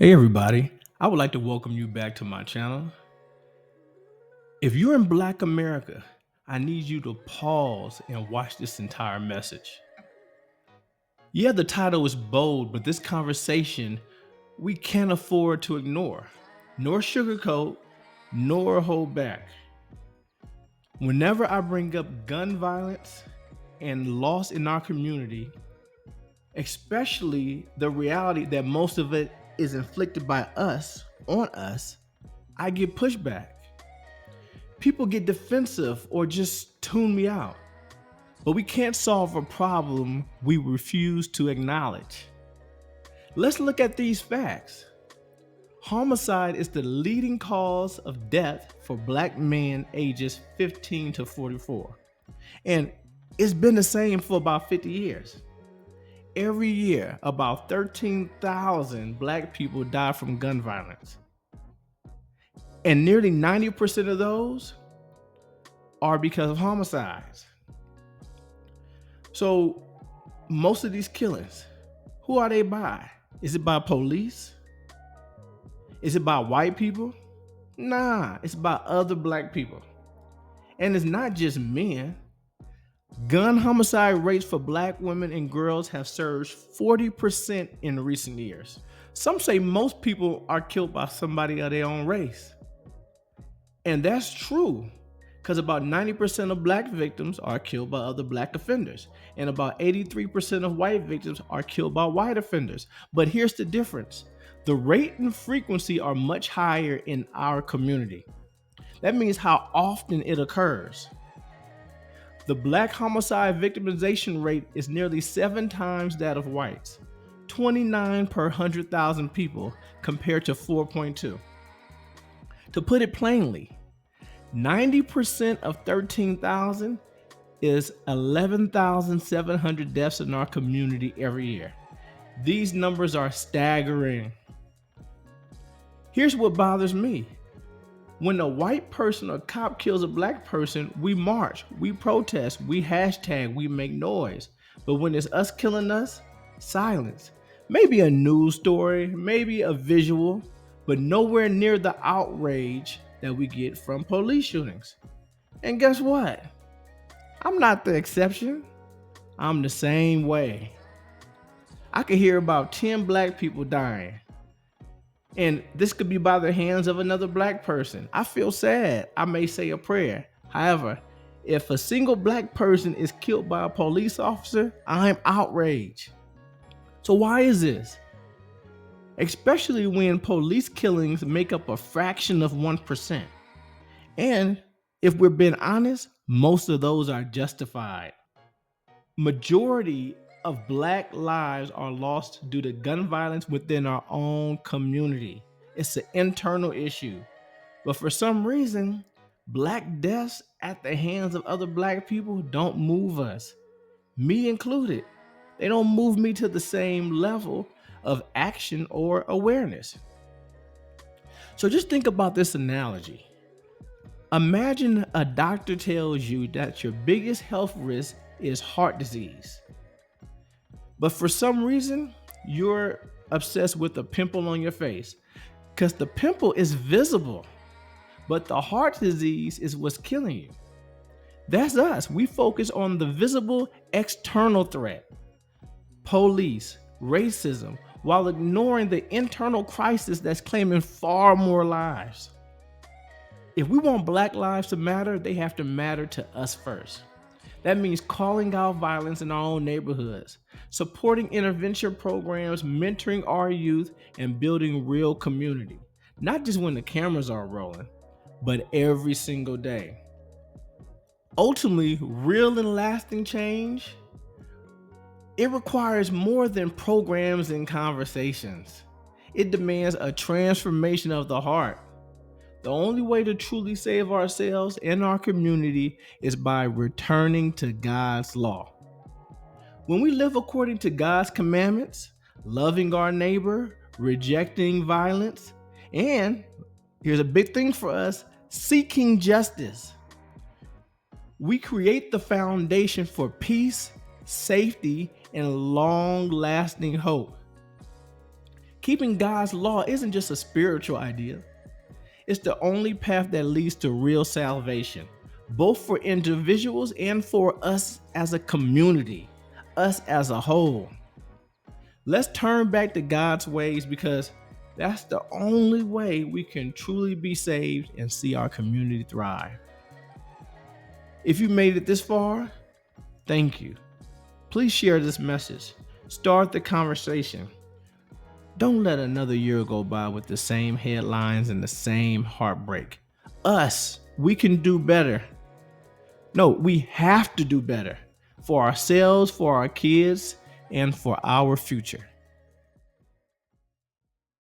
Hey everybody, I would like to welcome you back to my channel. If you're in Black America, I need you to pause and watch this entire message. Yeah, the title is bold, but this conversation we can't afford to ignore, nor sugarcoat, nor hold back. Whenever I bring up gun violence and loss in our community, especially the reality that most of it is inflicted by us on us, I get pushback. People get defensive or just tune me out. But we can't solve a problem we refuse to acknowledge. Let's look at these facts. Homicide is the leading cause of death for Black men ages 15 to 44. And it's been the same for about 50 years. Every year, about 13,000 Black people die from gun violence. And nearly 90% of those are because of homicides. So most of these killings, who are they by? Is it by police? Is it by white people? Nah, it's by other Black people. And it's not just men. Gun homicide rates for Black women and girls have surged 40% in recent years. Some say most people are killed by somebody of their own race. And that's true, because about 90% of Black victims are killed by other Black offenders, and about 83% of white victims are killed by white offenders. But here's the difference. The rate and frequency are much higher in our community. That means how often it occurs. The Black homicide victimization rate is nearly 7 times that of whites, 29 per 100,000 people compared to 4.2. To put it plainly, 90% of 13,000 is 11,700 deaths in our community every year. These numbers are staggering. Here's what bothers me. When a white person or cop kills a Black person, we march, we protest, we hashtag, we make noise. But when it's us killing us, silence. Maybe a news story, maybe a visual, but nowhere near the outrage that we get from police shootings. And guess what? I'm not the exception. I'm the same way. I could hear about 10 Black people dying, and this could be by the hands of another Black person. I feel sad. I may say a prayer. However, if a single Black person is killed by a police officer, I'm outraged. So why is this? Especially when police killings make up a fraction of 1%. And if we're being honest, most of those are justified. Majority of Black lives are lost due to gun violence within our own community. It's an internal issue. But for some reason, Black deaths at the hands of other Black people don't move us, me included. They don't move me to the same level of action or awareness. So just think about this analogy. Imagine a doctor tells you that your biggest health risk is heart disease. But for some reason, you're obsessed with a pimple on your face because the pimple is visible, but the heart disease is what's killing you. That's us. We focus on the visible external threat, police, racism, while ignoring the internal crisis that's claiming far more lives. If we want Black lives to matter, they have to matter to us first. That means calling out violence in our own neighborhoods, supporting intervention programs, mentoring our youth, and building real community. Not just when the cameras are rolling, but every single day. Ultimately, real and lasting change, it requires more than programs and conversations. It demands a transformation of the heart. The only way to truly save ourselves and our community is by returning to God's law. When we live according to God's commandments, loving our neighbor, rejecting violence, and here's a big thing for us, seeking justice, we create the foundation for peace, safety, and long-lasting hope. Keeping God's law isn't just a spiritual idea, it's the only path that leads to real salvation, both for individuals and for us as a community, us as a whole. Let's turn back to God's ways because that's the only way we can truly be saved and see our community thrive. If you made it this far, thank you. Please share this message. Start the conversation. Don't let another year go by with the same headlines and the same heartbreak. We can do better. No, we have to do better for ourselves, for our kids, and for our future.